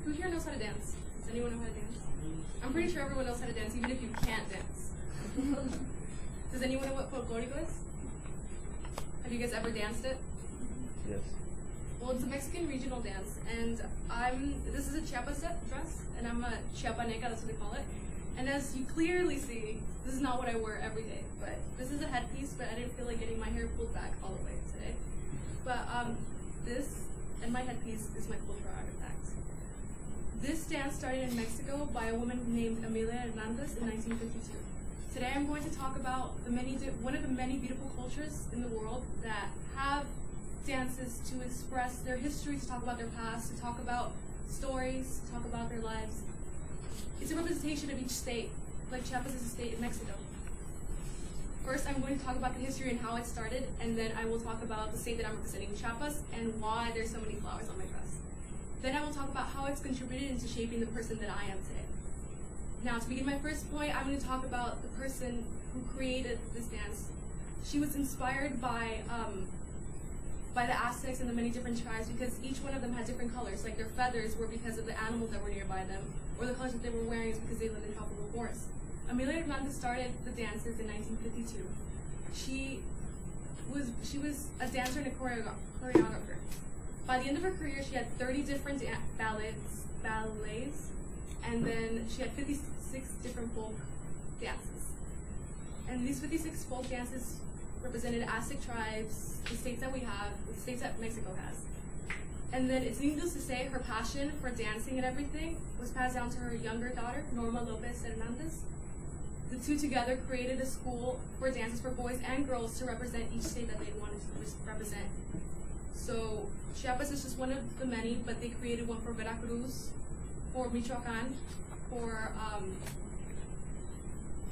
Who here knows how to dance? Does anyone know how to dance? I'm pretty sure everyone knows how to dance, even if you can't dance. Does anyone know what folklorico is? Have you guys ever danced it? Yes. Well, it's a Mexican regional dance, and this is a Chiapas dress, and I'm a Chiapaneca, that's what they call it. And as you clearly see, this is not what I wear every day, but this is a headpiece, but I didn't feel like getting my hair pulled back all the way today. But this and my headpiece is my cultural artifact. This dance started in Mexico by a woman named Emilia Hernandez in 1952. Today I'm going to talk about one of the many beautiful cultures in the world that have dances to express their history, to talk about their past, to talk about stories, to talk about their lives. It's a representation of each state, like Chiapas is a state in Mexico. First, I'm going to talk about the history and how it started, and then I will talk about the state that I'm representing, Chiapas, and why there's so many flowers on my dress. Then I will talk about how it's contributed into shaping the person that I am today. Now, to begin my first point, I'm going to talk about the person who created this dance. She was inspired by the Aztecs and the many different tribes, because each one of them had different colors. Like their feathers were because of the animals that were nearby them, or the colors that they were wearing is because they lived in tropical forests. Emilia Hernandez started the dances in 1952. She was a dancer and a choreographer. By the end of her career, she had 30 different ballets, and then she had 56 different folk dances. And these 56 folk dances represented Aztec tribes, the states that we have, the states that Mexico has. And then it's needless to say, her passion for dancing and everything was passed down to her younger daughter, Norma Lopez Hernandez. The two together created a school for dances for boys and girls to represent each state that they wanted to represent. So Chiapas is just one of the many, but they created one for Veracruz, for Michoacan,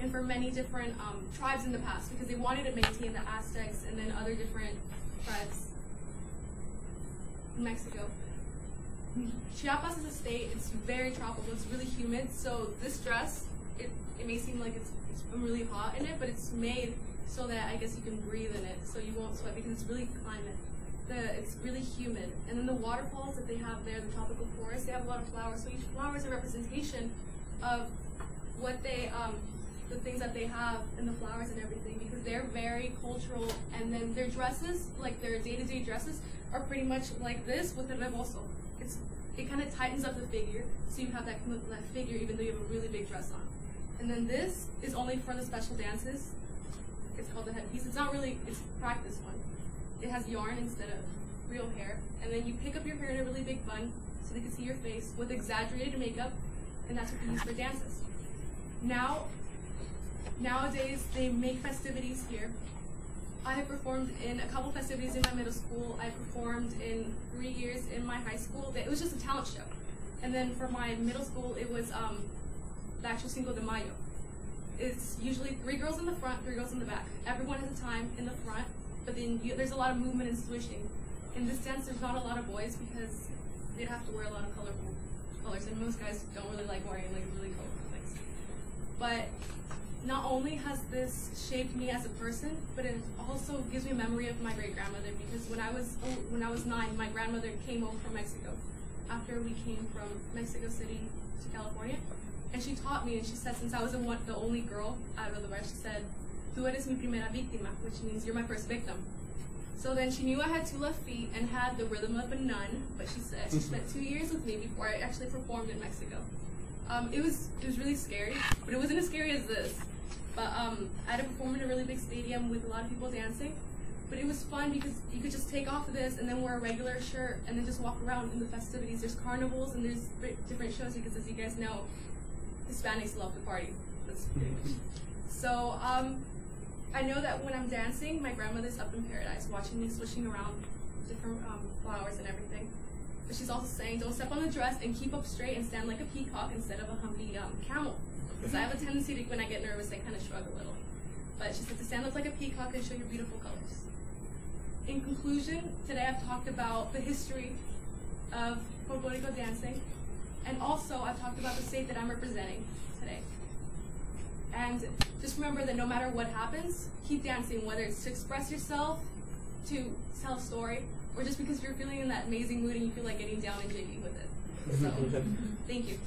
and for many different tribes in the past, because they wanted to maintain the Aztecs and then other different tribes in Mexico. Chiapas is a state, it's very tropical, it's really humid, so this dress, it may seem like it's really hot in it, but it's made so that I guess you can breathe in it, so you won't sweat, because it's really climate. It's really humid. And then the waterfalls that they have there, the tropical forests, they have a lot of flowers, so each flower is a representation of what they, the things that they have in the flowers and everything, because they're very cultural, and then their dresses, like their day-to-day dresses, are pretty much like this with a rebozo. It kind of tightens up the figure, so you have that figure even though you have a really big dress on. And then this is only for the special dances. It's called the headpiece. It's not really, it's practice one. It has yarn instead of real hair. And then you pick up your hair in a really big bun so they can see your face with exaggerated makeup, and that's what they use for dances. Nowadays, they make festivities here. I have performed in a couple festivities in my middle school. I performed in 3 years in my high school. It was just a talent show. And then for my middle school, it was the actual Cinco de Mayo. It's usually 3 girls in the front, 3 girls in the back. Everyone has a time in the front, but then there's a lot of movement and swishing. In this dance, there's not a lot of boys because they'd have to wear a lot of colorful colors, and most guys don't really like wearing like really colorful things. But not only has this shaped me as a person, but it also gives me a memory of my great-grandmother, because when I was 9, my grandmother came over from Mexico after we came from Mexico City to California, and she taught me, and she said, since I was the only girl out of the rest, she said, "Tú eres mi primera víctima," which means you're my first victim. So then she knew I had 2 left feet and had the rhythm of a nun, but she said she spent 2 years with me before I actually performed in Mexico. It was really scary, but it wasn't as scary as this. But I had to perform in a really big stadium with a lot of people dancing. But it was fun because you could just take off of this and then wear a regular shirt and then just walk around in the festivities. There's carnivals and there's different shows, because as you guys know, Hispanics love to party. That's pretty much. So I know that when I'm dancing, my grandmother's up in paradise watching me swishing around different flowers and everything. But she's also saying, don't step on the dress and keep up straight and stand like a peacock instead of a humpy camel. Because I have a tendency to, when I get nervous, I kind of shrug a little. But she said to stand up like a peacock and show your beautiful colors. In conclusion, today I've talked about the history of folklorico dancing, and also I've talked about the state that I'm representing today. And just remember that no matter what happens, keep dancing, whether it's to express yourself, to tell a story, or just because you're feeling in that amazing mood and you feel like getting down and jiggy with it. So, thank you.